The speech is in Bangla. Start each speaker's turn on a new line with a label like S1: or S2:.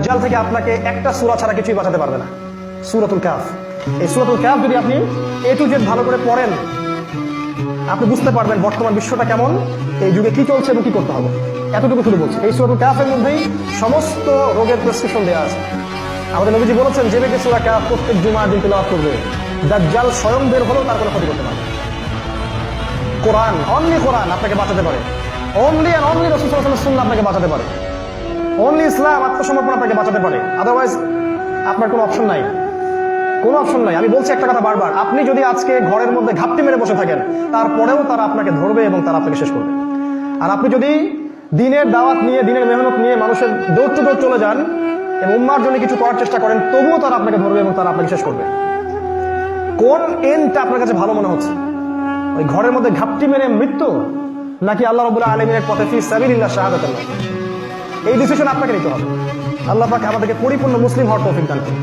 S1: দাজ্জাল থেকে আপনাকে একটা সূরা ছাড়া কিছুই বাঁচাতে পারবে না। সূরাতুল কাহফ, এই সূরাতুল কাহফ যদি আপনি A to Z ভালো করে পড়েন, আপনি বুঝতে পারবেন বর্তমান বিশ্বটা কেমন, এই যুগে কি চলছে এবং কি করতে হবে। এতটুকু শুধু বলছি, এই সূরাতুল কাহফের মধ্যেই সমস্ত রোগের প্রেসক্রিপশন দেওয়া আছে। আমাদের নবীজি বলেছেন, যে ব্যক্তি সূরা কাহফ প্রত্যেক জুমার দিন তেলাওয়াত করবে, দাজ্জাল স্বয়ং বের হলেও তার কোনো ক্ষতি করতে পারবে। কোরআন, অনলি কোরআন আপনাকে বাঁচাতে পারে। অনলি অ্যান্ড অনলি রাসূল সাল্লাল্লাহু আলাইহি ওয়াসাল্লামের সুন্নাহ আপনাকে বাঁচাতে পারে। অনলি ইসলাম, আত্মসমর্পণ আপনাকে বাঁচাতে পারে। আদারওয়াইজ আপনার কোনো অপশন নাই, কোনো অপশন নাই। আমি বলছি একটা কথা বারবার, আপনি যদি আজকে ঘরের মধ্যে ঘাপটি মেরে বসে থাকেন, তারপরেও তারা আপনাকে ধরবে এবং তারা আপনাকে শেষ করবে। আর আপনি যদি দিনের দাওয়াত নিয়ে, দিনের মেহনত নিয়ে মানুষের ডোর টু ডোর চলে যান এবং উম্মার জন্য কিছু করার চেষ্টা করেন, তবুও তারা আপনাকে ধরবে এবং তারা আপনাকে শেষ করবে। কোন এন্ডটা আপনার কাছে ভালো মনে হচ্ছে? ওই ঘরের মধ্যে ঘাপটি মেরে মৃত্যু, নাকি আল্লাহ রাব্বুল আলামিনের পথে ফি সাবিলিল্লাহ শাহাদাতুল্লাহ? এই ডিসিশন আপনাকে নিতে হবে। আল্লাহ পাক আমাদেরকে পরিপূর্ণ মুসলিম হওয়ার তৌফিক দান করুন।